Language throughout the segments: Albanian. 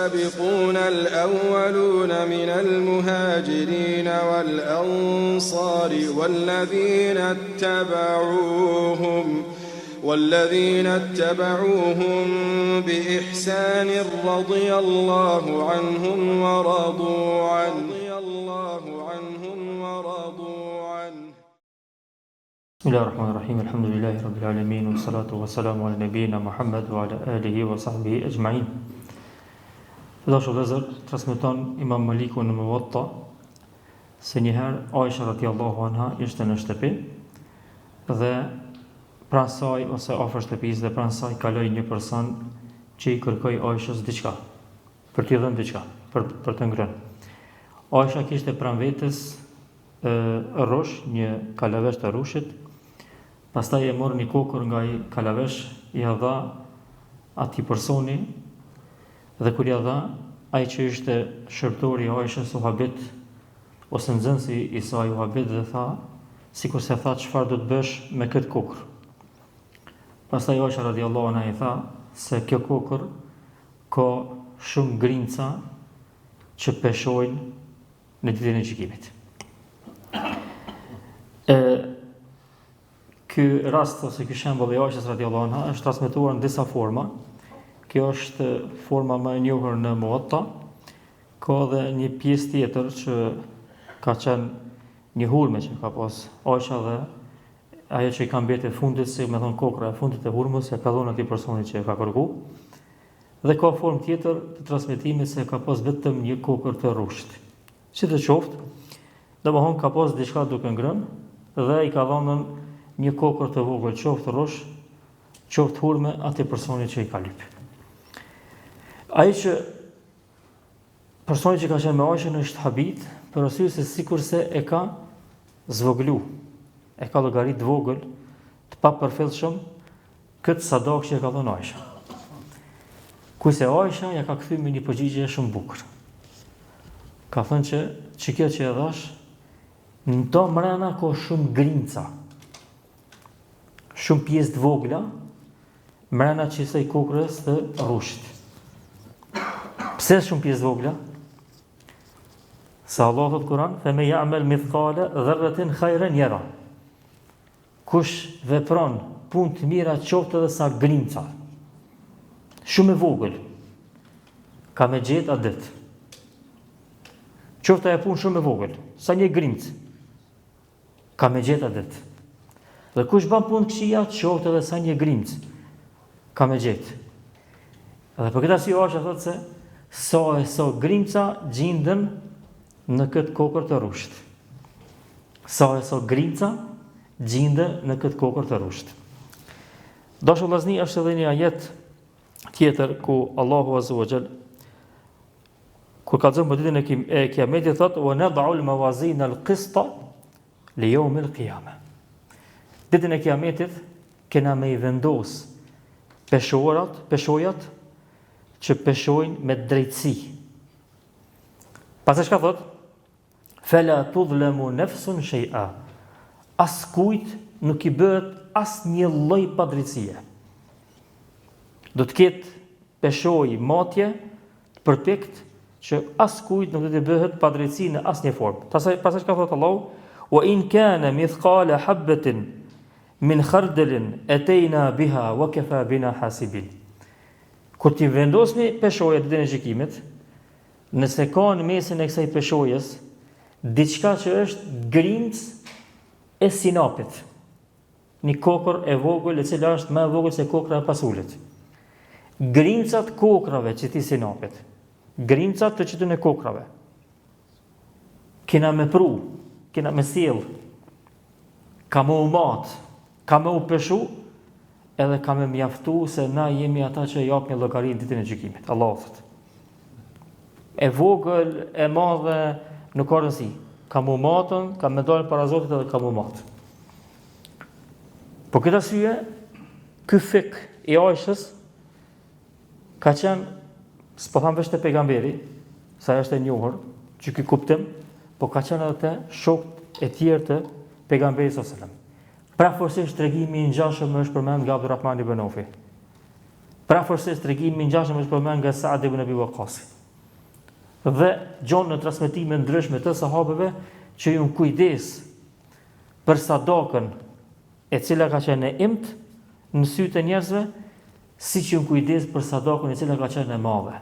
والسابقون الأولون من المهاجرين والأنصار والذين اتبعوهم بإحسان رضي الله عنهم ورضوا عنه بسم الله الرحمن الرحيم الحمد لله رب العالمين والصلاة والسلام على نبينا محمد وعلى آله وصحبه أجمعين. Dashur vëllezër, transmeton Imam Maliku në Muwatta se njëherë Aisha radhiyallahu anha ishte në shtëpi dhe pranë saj ose afër shtëpisë dhe pranë saj kaloi një person që i kërkoi Aishës diçka, për t'i dhënë diçka, për të ngrënë. Aisha kishte pranë vetes rrush, një kalavesh të rrushit. Pastaj e mori një kokër nga ai kalavesh, ia dha atij personi dhe kur ia dha, ai që ishte shërtori i Aishës u habit ose nxënësi i saj u habit dhe tha, sikurse tha çfarë do të bësh me këtë kokër. Pastaj Aisha radhiyallahu anha i tha se kjo kokër ka shumë grinca që peshojnë në ditën e gjykimit. Ky rast ose ky shembull i Aishës radhiyallahu anha është transmetuar në disa forma. Kjo është forma më e njohur në Muwatta. Ka edhe një pjesë tjetër që ka qenë një hurme që ka pas Aisha dhe ajo që i ka mbetë fundit, si me thonë kokra e fundit e hurmës, ja ka dhënë atij personi që e ka kërku. Dhe ka formë tjetër të transmetimit se ka pas vetëm një kokër të rrushit. Si të qoftë, domethënë ka pas diçka duke ngrënë dhe i ka dhënë një kokër të vogël, qoftë rrush, qoftë hurme atij personi që i ka lyp. Ai që personi që ka qenë me Aishën është habit, për arsye se sikurse e ka zvoglu, e ka llogarit vogël, të papërfillshëm këtë sadak që e ka dhënë Aisha. Kurse Aisha ja ka kthyer me një përgjigje shumë bukur. Ka thënë që kjo që e dhash, në to mrena ka shumë grinca, shumë pjesë të vogla, mrena qësaj kokrës të rrushit. Pse shumë pjesë të vogla? Sa Allah thot Kur'an, "Fe me ya'mal mithqala dharratin khayran yara." Kush vepron punë të mira qoftë edhe sa grinca, shumë e vogël, ka me gjetë atë ditë. Qoftë ajo punë shumë e vogël, sa një grincë, ka me gjetë atë ditë. Dhe kush bën punë të këqija, qoftë edhe sa një grincë, ka me gjetë. Dhe për këtë arsye Aisha thotë se sa grinca gjindën në këtë kokër të rrushit. Sa grinca gjindën në këtë kokër të rrushit. Dashur vëllezër, është edhe një ajet tjetër ku Allahu Azza wa Jall kur ka thënë për ditën e Kiametit thotë: "Wa nad'u al-mawazin al-qista li yawm al-qiyamah." Ditën e Kiametit kena me I vendos peshojat që peshojnë me drejtësi. Pastaj çka thot? Fela tudhlamu nafsun shay'a. As kujt nuk I bëhet as një lloj padrejtësie. Do të ketë peshoj matje përpikt që as kujt nuk do të bëhet padrejtësi në asnjë formë. Pastaj çka thot Allahu? Wa in kana mithqala habatin min khardalin atayna biha wa kafa bina hasibin. Kur ti vendosni peshoje ditën e gjykimit, nëse ka në mesin e kësaj peshojes diçka që është grincë e sinapit, një kokër e vogël e cila është më e vogël se kokra e pasulit. Grincat kokrave që ti sinapit, grincat të qytetën e kokrave, kena me pru, kena me sjell, ka me u mat, ka me u peshu, edhe ka me mjaftu se na jemi ata që japin një llogari ditën e gjykimit. Allahu thot. E vogël, e madhe, nuk ka rëndësi. Ka mu matën, ka me dalë para Zotit edhe ka mu matë. Po këtë arsye, ky fik I Aishës ka qenë, s'po tham vetë pejgamberi, sa është e njohur, që ky kuptim, po ka qenë edhe te shokët e tjerë të pejgamberit sallallahu alajhi wasallam. Pra forësisht tregimi I ngjashëm është përmend nga Abdurrahman ibn Awfi. Pra forses tregimi i ngjashëm është përmend nga Sa'd ibn Abi Waqqas. Dhe gjon në transmetime ndryshme të sahabeve që ju kujdes për sadakën e cila ka qenë e imt në sytë e njerëzve, siç ju kujdes për sadakën e cila ka qenë e madhe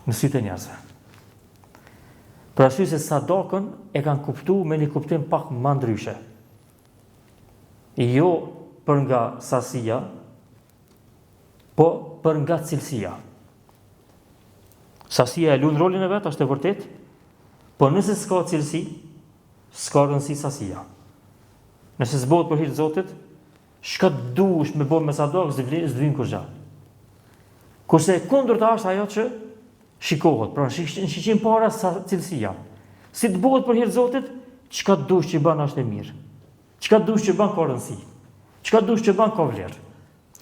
në sytë e njerëzve. Për arsye se sadakën e kanë kuptuar me një kuptim pak më ndryshe. Jo për nga sasia, po për nga cilësia. Sasia e luan rolin e vet, është e vërtet, po nëse s'ka cilësi, s'ka rëndësi sasia. Nëse s'bëhet për hir të Zotit, çka duhesh me bë me sadak, s'vin kurrë. Kurse e kundërta është ajo që shikohet, pra shiqim para sa cilësia. Si të bëhet për hir të Zotit, çka duhesh që bën është e mirë. Çka duhesh që bën ka rëndësi. Çka duhesh që bën ka vlerë.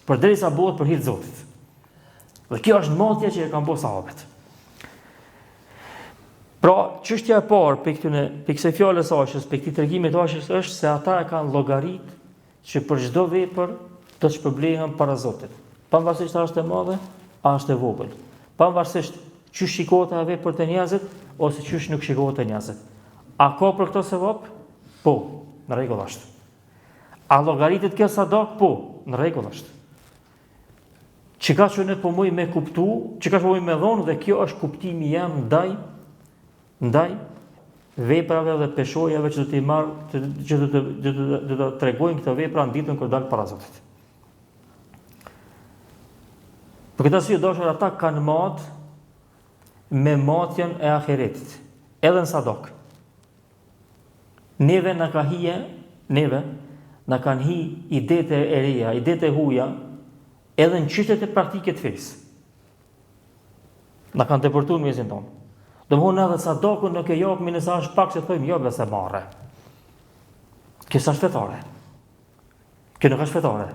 Përderisa bëhet për hir të Zotit. Dhe kjo është motja që e kanë bërë sahabët. Pra, çështja e parë për kësaj fjalës së Ashës, për këtë tregim të Ashës është se ata e kanë llogarit që për çdo vepër të shpërblehen para Zotit. Pavarësisht a është e madhe, a është e vogël. Pavarësisht çu shikohet ajo vepër të njerëzit ose çu nuk shikohet të njerëzit. A ka për këto sevap? Po, në rregull është. A llogaritet kjo sadak? Po, në rregull është. Çka që ne po muj me kuptu, çka po muj me dhonë, dhe kjo është kuptimi jam ndaj veprave dhe peshojave që do t'i marr, që do të tregojnë këto vepra në ditën kur dal para Zotit. Për këtë arsye dashur ata kanë mat me matjen e ahiretit, edhe në sadak. Neve na kanë hi idetë e reja, idetë e huaja, edhe në çështjet e praktike të fesë. Na kanë deportuar në mesin tonë. Domthonë edhe sadakun nuk e japim nëse është pak se thojmë jo se marrë. Kjo është fetare. Kjo nuk është fetare.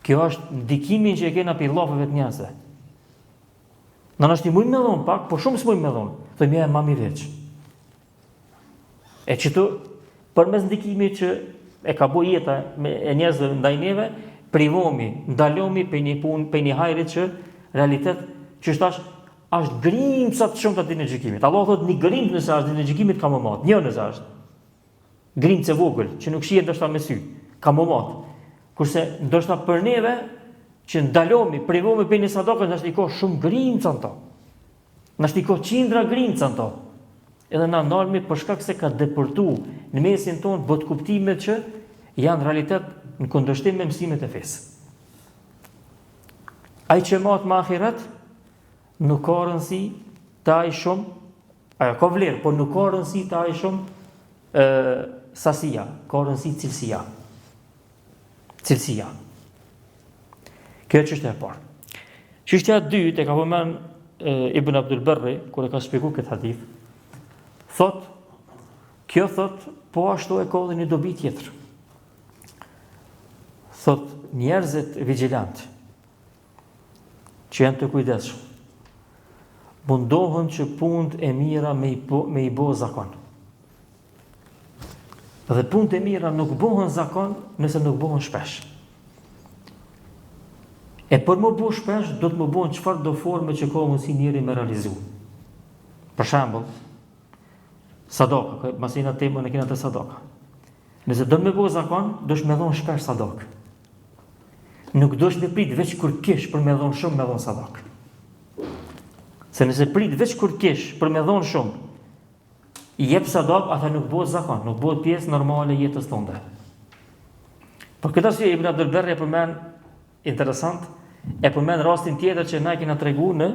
Kjo është ndikimi që e kena pi llafeve të njerëzve. Në është i mujmë me dhonë pak, po shumë s'mujmë me dhonë. Thojmë ja mami veç. E që të përmes ndikimi që e ka bu jeta e njerëzve ndaj neve, privomi, ndalomi për një punë, për një hajrit që realitet që është grimca të shumë të dinë e gjykimit. Allah thot një grimc nëse është dinë e gjykimit ka më matë, një nëse është. Grimc e vogël, që nuk shihet ndoshta me sy, ka më matë. Kurse ndoshta për neve që ndalomi, privomi për një sadakë, na shiko shumë grimca në to. Na shiko qindra grimca në to. Edhe na ndalmi për shkak se ka deportu në mesin tonë bot kuptimet që janë realitet në kundërshtim me mësimet e fesë. Ai që mat me ahiret nuk ka rëndësi të ai shumë, ajo ka vlerë, por nuk ka rëndësi të ai shumë sasia, ka rëndësi cilësia. Cilësia. Kjo është çështja e parë. Çështja e dytë e ka përmend Ibn Abdul Barri kur e ka shpjeguar këtë hadith. Kjo thot, po ashtu e ka dhe një dobi tjetër. Thot, njerëzit vigjilant, që janë të kujdesshëm, mundohen që punët e mira me i bo zakon. Dhe punët e mira nuk bohen zakon nëse nuk bohen shpesh. E për më bo shpesh, do të më bohen çfarë do forme që ka mundësi njëri me realizu. Për shembull, sadaka, masina temën e kena të sadaka. Nëse do me bo zakon, do shme dhonë shpesh sadak. Nuk do shme prit veç kur kish për me dhonë shumë me dhonë sadak. Se nëse prit veç kur kish për me dhonë shumë, i jep sadak, ata nuk bo zakon, nuk bo pjesë normale jetës tonde. Për këtë arsye Ibn Abdul Barri e përmend interesant, e përmend rastin tjetër që na kena tregu në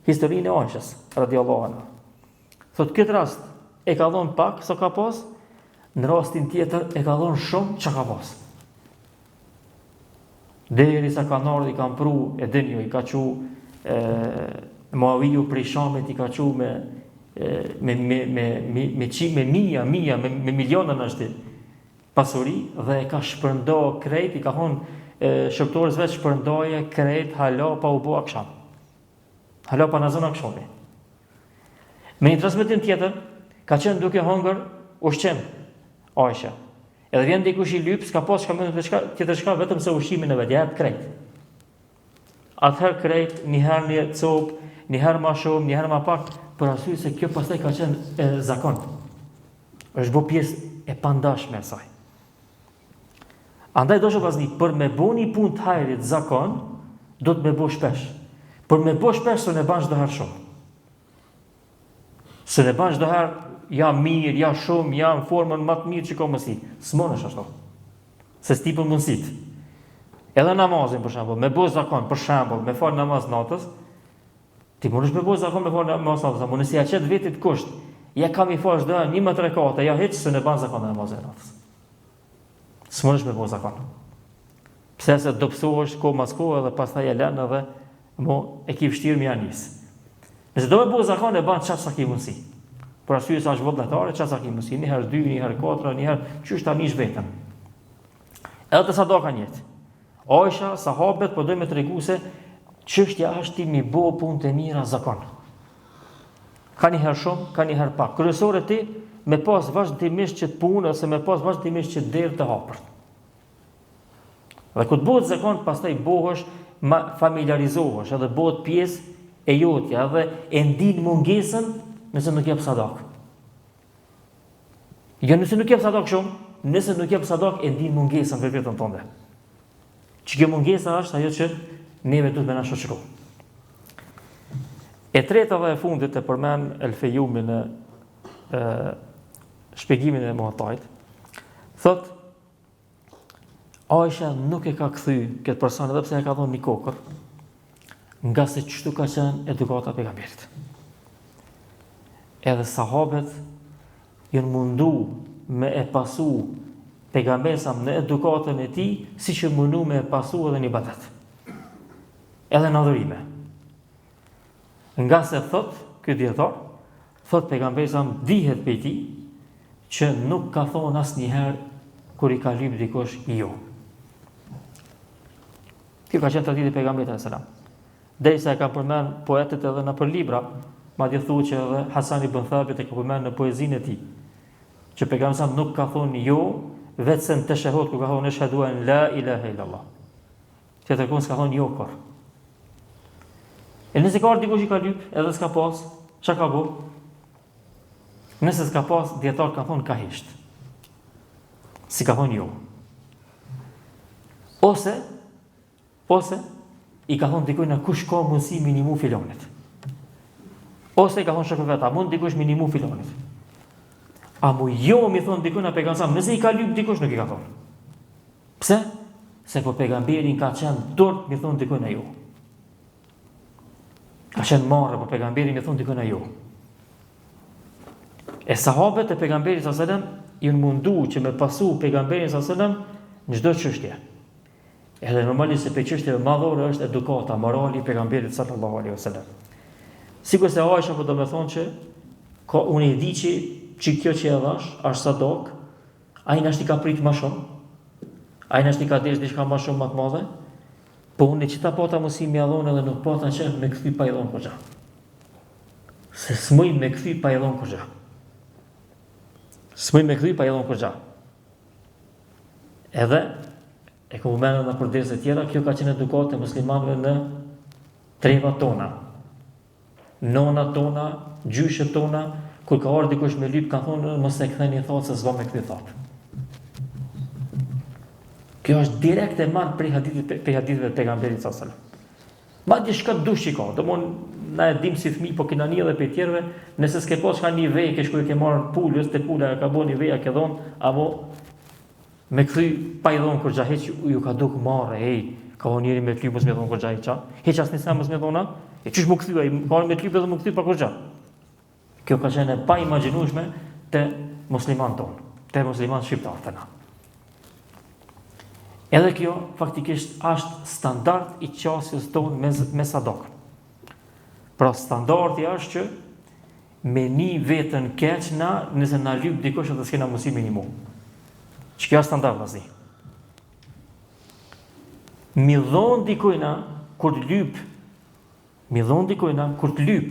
historinë e Aishës, radhiyallahu anha. Thot këtë rast e ka dhonë pak sa ka pas, në rastin tjetër e ka dhonë shumë që ka pas. Deri sa ka nardhur i kanë pru e dënjo, i ka qu Muaviju prej Shamit, i ka qu me mija, me miliona në është pasuri, dhe e ka shpërndo krejt, i ka thonë shërptorës vetë shpërndoje krejt hala pa u bo aksham. Hala pa në zonë akshami. Me një transmetim tjetër, ka qenë duke hongër ushqim, Aisha. Edhe vjen dikush i lyp, s'ka pas çka më tjetër shka, vetëm se ushqimin e vet, jep krejt. atëherë krejt, njëherë një copë, njëherë ma shumë, njëherë ma pak, për arsye se kjo pastaj ka qenë zakon. Është bo pjesë e pandashme e saj. Andaj do vllazni, për me bo një punë të hajrit zakon, do të me bo shpesh. Për me bo shpesh, së ne ban çdo herë shumë. Së ne ban çdo herë, ja mirë, ja shumë, ja në formën më të mirë që ka mësi. S'mon është ashtu. Se s'ti për mundësit. Edhe namazin, për shembull, me bo zakon, për shembull, me fal namaz natës, ti mundesh me bo zakon me fal namaz natës, apo nëse ja qet vetit kusht, ja kam i fal çdo 11 rekate, ja hiç se ne ban zakon namazin natës. S'mundesh me bo zakon. Pse se do psohesh kohë mas kohë dhe pastaj e lën edhe e ki vështirë me anis. Nëse do me bo zakon e ban çfarë sa ki mundsi. Për arsye se është vullnetare, çfarë sa ki mundsi, një herë 2, një herë 4, një herë çysh ta nish vetëm. Edhe të sadaka njëtë. Aisha, sahabet, po dojmë të tregu se çështja është ti mi bo punë të mira zakon. Ka një herë shumë, ka një herë pak. Kryesore ti me pas vazhdimisht që të punë ose me pas vazhdimisht që të derë të hapërt. Dhe kur të bëhet zakon, pastaj bohesh, familiarizohesh, edhe bëhet pjesë e jotja, edhe e ndin mungesën nëse nuk jep sadak. Jo nëse nuk jep sadak shumë, nëse nuk jep sadak e ndin mungesën për vetën tënde. Që kjo mungesa është ajo që neve duhet me na shoqëru. E treta dhe e fundit e përmen El Fejumi në shpjegimin e Muhatajt, thot Aisha nuk e ka kthy këtë person edhe pse e ka dhënë një kokër, nga se çështu ka qenë edukata e pejgamberit. Edhe sahabet janë mundu me e pasu pejgamberin në edukatën e tij, siç e mundu me e pasu edhe në ibadet. Edhe në adhurime. Nga se thot, ky dietar, thot pejgamberi dihet prej tij që nuk ka thonë asnjëherë kur i ka lyp dikush jo. Kjo ka qenë traditë e pejgamberit sallallahu alajhi wasallam. Derisa e ka përmend poetët edhe në për libra, madje thuhet që edhe Hasan ibn Thabit e ka përmend në poezinë e tij, që pejgamberi nuk ka thonë jo, vetëm te shahud ku ka thonë shahadu an la ilaha illallah. Që të s'ka thonë jo kur. E nëse ka dikush i ka lyp, edhe s'ka pas, çka ka bëu? Nëse s'ka pas, dietar ka thonë ka hisht. Si ka thonë jo. Ose i ka thonë dikush na kush ka mundësi minimu filonit. Ose i ka thonë shokëve ata, mund dikush minimu filonit. A mu jo mi thonë dikush na pejgamberi, nëse i ka lyp dikush nuk i ka thonë. Pse? Se po pejgamberin ka qenë durt mi thonë dikush na jo. Ka qenë marrë po pejgamberin mi thonë dikush na jo. E sahabët e pejgamberit sallallahu alajhi wasallam janë mundu që me pasu pejgamberin sallallahu alajhi wasallam në çdo çështje. Edhe normalisht se për çështjeve madhore është edukata morali i pejgamberit sallallahu alajhi wasallam. Sikur se Aisha po do të thonë që unë e di që kjo që e dhash është sadak, ai na ka prit më shumë. Ai na ka desh diçka më shumë më të madhe. Po unë që ta pata mos i më dhon edhe nuk pata që me kthy pa i dhon kurrë. Se s'muj me kthy pa i dhon kurrë. S'muj me kthy pa i dhon kurrë. Edhe e ku përmendën në përdesë tjera, kjo ka qenë edukatë e muslimanëve në trevat tona. Nona tona, gjyshet tona, kur ka ardhur dikush me lyp, ka thonë mos e ktheni thotë se s'do me kthy thotë. Kjo është direkt e marrë prej haditheve të pejgamberit sallallahu alajhi wasallam. Madje çka dush që ka, domthon na e dim si fëmijë, po kena një edhe për tjerëve, nëse s'ke pas ka një vejë që ke marrë pulës, te pula ka bënë një vejë ke dhon, apo me kthy pa i dhon kur xhahet ju ka duk marrë, ka vonë njëri me klyp mos më thon kur xhahet ça. Hiç as nisam mos më thona, e çish më kthy ai, ka me klyp edhe më kthy pa kur xha. Kjo ka qenë pa imagjinueshme te muslimanët tonë, te muslimanët shqiptarë tona. Edhe kjo faktikisht është standard i qasjes tonë me sadak. Pra standardi është që me një vetën keq na nëse na lyp dikush atë s'kena mundësi minimum. Që kjo është standard vazi. Mi dhon dikujna kur të lyp,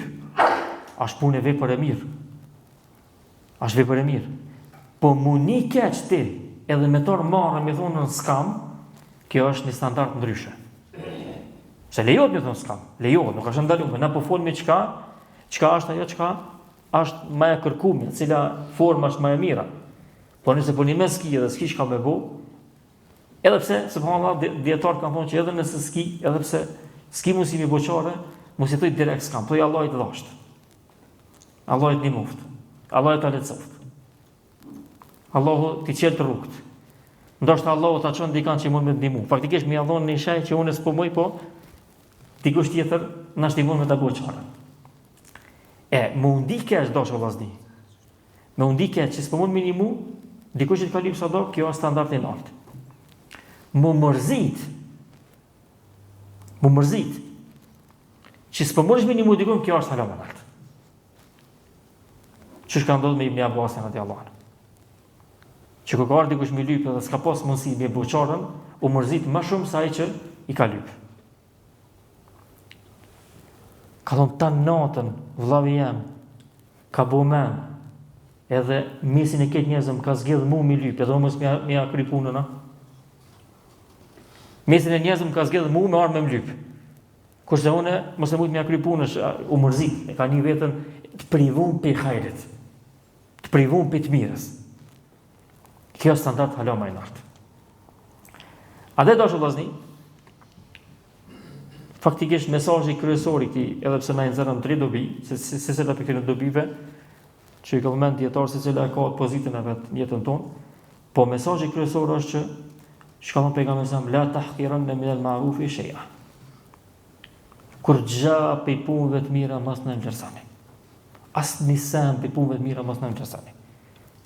është punë e vepër e mirë. Është vepër e mirë. Po muni keq ti, edhe me torë marrë mi thonë në skam, kjo është një standard ndryshe. Se lejohet një thonë s'kam, lejohet, nuk është ndaluar, na po folmi çka është ajo çka është më e kërkuar, cila forma është më e mira. Po nëse po një ski edhe s'ki çka më bëu, edhe pse subhanallahu dietar kanë thonë që edhe nëse s'ki, edhe pse s'ki mësimi boçore, mos i thoj direkt s'kam, thoj Allahit dhasht. Allahit një muft. Allahit ta lecoft. Allahu ti qel të rrugt. Ndoshta Allahu ta çon dikan që mund me ndihmu. Faktikisht më ia dhon në shaj që unë s'po mëj, po dikush tjetër na ndihmon me ta bëj çfarë. Mundi kesh dosh vllazni. Mundi kesh që s'po mund minimu, dikush që ka lyp sadok, kjo është standard i lartë. Mu mërzit. Që s'po mund minimu dikun, kjo është hala më lartë. Çish ka ndodhur me Ibn Abbasin radhiyallahu anhu. Që kur ka ardhur dikush me lyp dhe s'ka pas mundësi me boçorën, u mërzit më shumë se ai që i ka lyp. Ka thonë ta natën, vllavi jam, ka bo men, edhe mesin e ketë njerëzëm ka zgjedh mu mi lyp, edhe mos me ja kry punën, a? Mesin e njerëzëm ka zgjedh mu me armë me lyp. Kurse une, mos e mujt me ja kry punësh, u mërzit, e ka një vetën të privun për hajrit, të privun për të mirës. Kjo standard hala më i lartë. A dhe dashur vllazni, faktikisht mesazhi kryesor i këtij, edhe pse na i nxjerrën 3 dobi, se cila për këtyre dobive, që i ka përmend dietar se cila ka pozitën e vet në jetën tonë, po mesazhi kryesor është që shka thonë pejgamberi sa la tahqiranna min al-ma'ruf shay'a. Kur gja pe punëve të mira mos na vlerësoni. As nisën pe punëve të mira mos na vlerësoni.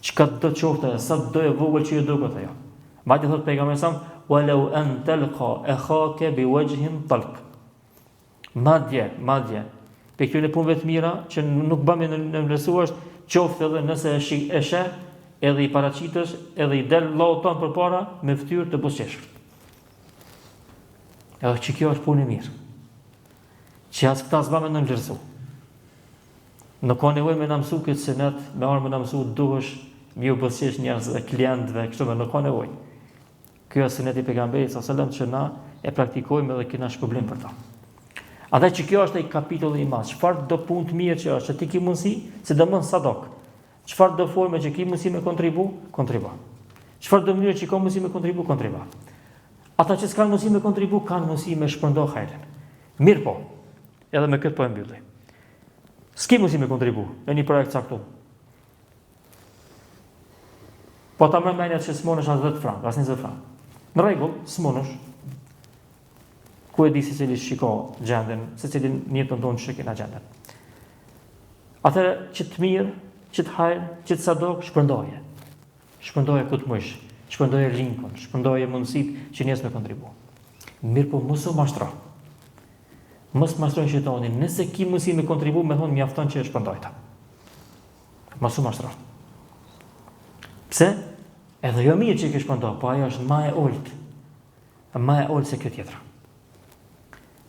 Çka do të qoftë, sa do e vogël që ju duket ajo. Madje thot pejgamberi sa walau an talqa akhaka biwajhin talq. Madje pe këtyre punëve të mira që nuk bëmi në vlerësuar, qoftë edhe nëse e sheh, edhe i paraqitesh, edhe i del Allahu ton përpara me fytyrë të buzëqeshur. Edhe që kjo është punë e mirë. Që as këta s'bëmë në vlerësu. Nuk ka nevojë me na mësu këtë senet, me armë na mësu duhesh mi u buzëqesh njerëzve, klientëve, kështu më nuk ka nevojë. Kjo është suneti i pejgamberit sallallahu alajhi wasallam që na e praktikojmë dhe kena shpërblim për ta. Andaj që kjo është ai kapitulli i madh. Çfarë do punë të mirë që është, ti ke mundësi, sidomos sadok. Çfarë do forme që ke mundësi me kontribu? Çfarë do mënyrë që ka mundësi me kontribu? Ata që s'kan mundësi me kontribu, kanë mundësi me shpërndo hajrin. Mirë po, edhe me këtë po e mbylli. S'ke mundësi me kontribu në një projekt caktuar. Po ta merr mendja që smonesh as 10 frank, as 20 frank. Në rregull, smonesh. Ku e di se cili shiko gjendën, se cilin njëtën tonë shikin a gjendën. Atëre që të mirë, që të hajrë, që të sadok, shpërndoje. Shpërndoje ku të mësh, shpërndoje linkon, shpërndoje mundësit që njës me kontribu. Mirë po mos u mashtro. Mos mashtroj shejtanin, nëse ki mundësi me kontribu, me thonë mjafton që e shpërndojta. Mos u mashtro. Pse? Edhe jo mirë që i ke shpërndoj, po ajo është ma e olt se kjo tjetra.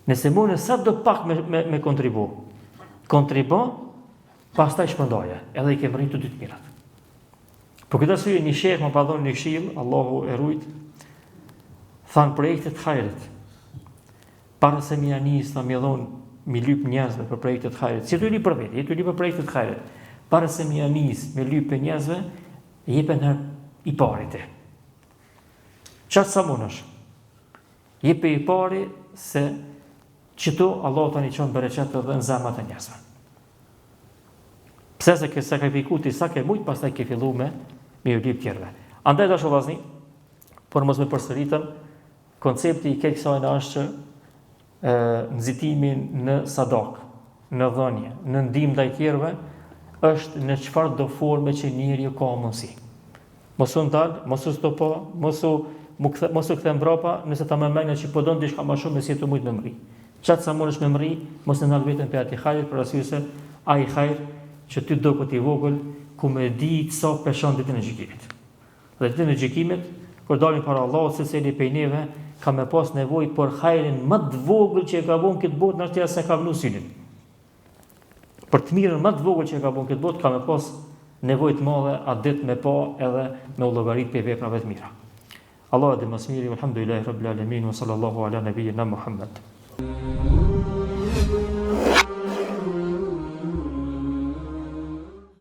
Nëse mune sa do pak me kontribu, pastaj shpërndoje, edhe i ke mërrit të dy të mirat. Po këtë arsye një shekh më padhon një këshill, Allahu e rujt, thanë projektet hajrit, para se mi anis, thanë mi dhon, mi lyp njerëzve për projektet hajrit, si të lyp për vetë, jetë lyp për projektet hajrit, para se mi anis, me lyp për njerëzve, jepen her i parit e. Qatë sa munësh, jepe i pari se qëto Allah të një qonë bereqet dhe në zemrat e njerëzve. Pse se ke sakrifikuti sa ke mujt, pas taj ke fillu me ju lip tjerve. Andaj da vllazni, por mos me përsëritëm, koncepti i keq kësajna është që nxitimin në sadak, në dhënje, në ndihmë ndaj tjerve, është në çfarë do forme që njeriu ka mundësi. Mos u ndal, mos u stopo, mos u kthe mbrapa, nëse ta mëmendë që po don diçka më shumë se ti mund të mëri. Çat sa mundesh me mëri, mos e ndal veten pe atë hajër, për arsye se ai hajër që ty do këtë i vogël, ku me di sa peshon ditën e gjykimit. Dhe ditën e gjykimit, kur dalim para Allahut, secili prej neve ka me pas nevojë për hajrin më të vogël që e ka bën këtë botë, në se ka vënë syrin. Për të mirën më të vogël që e ka bën këtë botë, ka me pas nevojë të madhe atë ditë me pa edhe me u llogarit për veprave të mira. Allahu dhe mësmiri, alhamdulillahi rabbil alamin, wa sallallahu ala nabiyyina Muhammad.